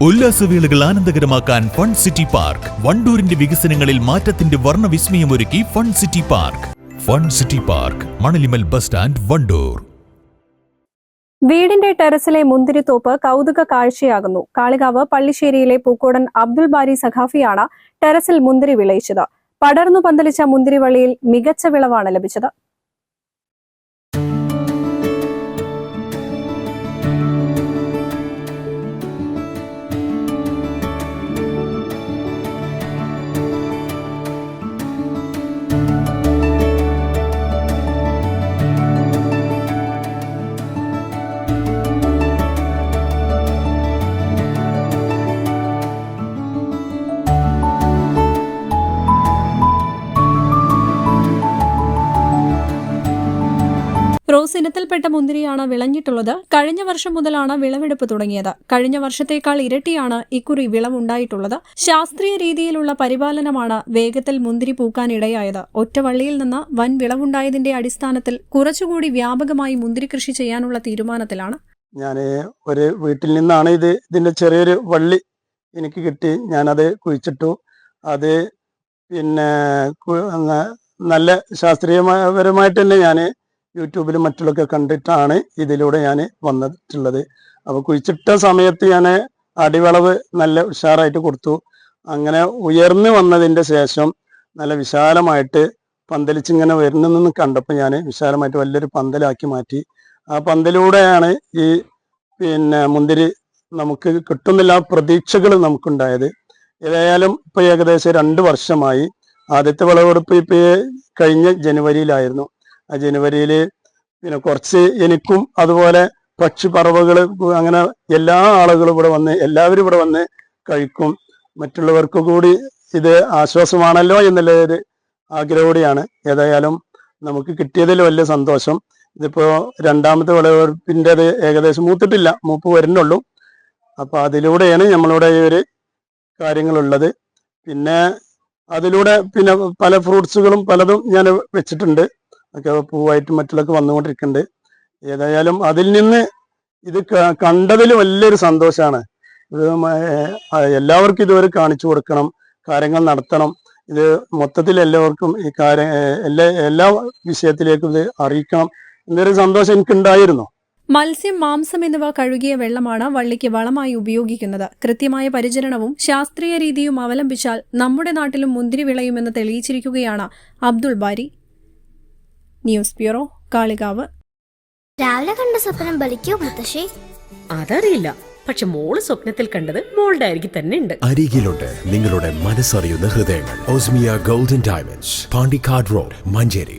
ഉല്ലാസവേളകൾ ആനന്ദകരമാക്കാൻ fun city park. വണ്ടൂരിന്റെ വികസനങ്ങളിൽ മാറ്റത്തിന്റെ വർണ്ണവിസ്മയമൊരുക്കി fun city park. Fun city park, Manalimal bus stand, Wandoor. വീടിന്റെ ടെറസിലെ മുന്തിരിത്തോപ്പ് കൗതുക കാഴ്ചയാകുന്നു. കാളികാവ് പള്ളിശ്ശേരിയിലെ പൂക്കോടൻ അബ്ദുൽ ബാരി സഖാഫിയാണ് ടെറസിൽ മുന്തിരി വിളയിച്ചത്. പടർന്നു പന്തലിച്ച മുന്തിരിവള്ളിയിൽ മികച്ച വിളവാണ് ലഭിച്ചത്. റോസ് ഇനത്തിൽപ്പെട്ട മുന്തിരിയാണ് വിളഞ്ഞിട്ടുള്ളത്. കഴിഞ്ഞ വർഷം മുതലാണ് വിളവെടുപ്പ് തുടങ്ങിയത്. കഴിഞ്ഞ വർഷത്തേക്കാൾ ഇരട്ടിയാണ് ഇക്കുറി വിളവുണ്ടായിട്ടുള്ളത്. ശാസ്ത്രീയ രീതിയിലുള്ള പരിപാലനമാണ് വേഗത്തിൽ മുന്തിരി പൂക്കാനിടയായത്. ഒറ്റ വള്ളിയിൽ നിന്ന് വൻ വിളവുണ്ടായതിന്റെ അടിസ്ഥാനത്തിൽ കുറച്ചുകൂടി വ്യാപകമായി മുന്തിരി കൃഷി ചെയ്യാനുള്ള തീരുമാനത്തിലാണ്. ഞാൻ ഒരു വീട്ടിൽ നിന്നാണ് ഇതിന്റെ ചെറിയൊരു വള്ളി എനിക്ക് കിട്ടി. ഞാനത് കുഴിച്ചിട്ടു. അത് പിന്നെ നല്ല ശാസ്ത്രീയപരമായിട്ട് തന്നെ ഞാൻ യൂട്യൂബിലും മറ്റുള്ളൊക്കെ കണ്ടിട്ടാണ് ഇതിലൂടെ ഞാൻ വന്നിട്ടുള്ളത്. അപ്പോൾ കുഴിച്ചിട്ട സമയത്ത് ഞാൻ അടിവളവ് നല്ല ഉഷാറായിട്ട് കൊടുത്തു. അങ്ങനെ ഉയർന്നു വന്നതിൻ്റെ ശേഷം നല്ല വിശാലമായിട്ട് പന്തലിച്ചിങ്ങനെ വരുന്നെന്ന് കണ്ടപ്പോൾ ഞാൻ വിശാലമായിട്ട് വലിയൊരു പന്തലാക്കി മാറ്റി. ആ പന്തലൂടെയാണ് ഈ മുന്തിരി നമുക്ക് കിട്ടുന്നില്ല പ്രതീക്ഷകൾ നമുക്കുണ്ടായത്. ഏതായാലും ഇപ്പോൾ ഏകദേശം 2 വർഷമായി. ആദ്യത്തെ വിളവെടുപ്പ് ഇപ്പോൾ കഴിഞ്ഞ ജനുവരിയിലായിരുന്നു. ആ ജനുവരിയിൽ കുറച്ച് എനിക്കും അതുപോലെ പക്ഷിപ്പറവകൾ അങ്ങനെ എല്ലാ ആളുകളും ഇവിടെ വന്ന് എല്ലാവരും ഇവിടെ വന്ന് കഴിക്കും. മറ്റുള്ളവർക്ക് കൂടി ഇത് ആശ്വാസമാണല്ലോ എന്നുള്ള ഒരു ആഗ്രഹത്തോടെയാണ്. ഏതായാലും നമുക്ക് കിട്ടിയതിൽ വലിയ സന്തോഷം. ഇതിപ്പോൾ രണ്ടാമത്തെ വിളവെടുപ്പിൻ്റെത് ഏകദേശം മൂത്തിട്ടില്ല, മൂപ്പ് വരുന്നുള്ളൂ. അപ്പോൾ അതിലൂടെയാണ് നമ്മളുടെ ഈ ഒരു കാര്യങ്ങളുള്ളത്. പിന്നെ അതിലൂടെ പല ഫ്രൂട്ട്സുകളും പലതും ഞാൻ വെച്ചിട്ടുണ്ട്. ഒക്കെ പൂവായിട്ട് മറ്റുള്ളൊക്കെ വന്നുകൊണ്ടിരിക്കുന്നുണ്ട്. ഏതായാലും അതിൽ നിന്ന് ഇത് കണ്ടതിൽ വലിയൊരു സന്തോഷമാണ്. ഇത് എല്ലാവർക്കും ഇതുവരെ കാണിച്ചു കൊടുക്കണം, കാര്യങ്ങൾ നടത്തണം. ഇത് മൊത്തത്തിൽ എല്ലാവർക്കും ഈ എല്ലാ വിഷയത്തിലേക്കും ഇത് അറിയിക്കണം എന്നൊരു സന്തോഷം എനിക്കുണ്ടായിരുന്നു. മത്സ്യം, മാംസം എന്നിവ കഴുകിയ വെള്ളമാണ് വള്ളിക്ക് വളമായി ഉപയോഗിക്കുന്നത്. കൃത്യമായ പരിചരണവും ശാസ്ത്രീയ രീതിയും അവലംബിച്ചാൽ നമ്മുടെ നാട്ടിലും മുന്തിരി വിളയുമെന്ന് തെളിയിച്ചിരിക്കുകയാണ് അബ്ദുൾ ബാരി. News bureau, Kalikavu. രാവിലെ കണ്ട സ്വപ്നം ബലിക്കോ മുത്തശ്ശി? അതറിയില്ല, പക്ഷെ മോള് സ്വപ്നത്തിൽ കണ്ടത് മോളുടെ അരികിൽ തന്നെ ഉണ്ട്. അരികിലുണ്ട് നിങ്ങളുടെ മനസ്സറിയുന്ന ഹൃദയങ്ങൾ. Osmiya golden diamonds, Pandikkad road, Manjeri.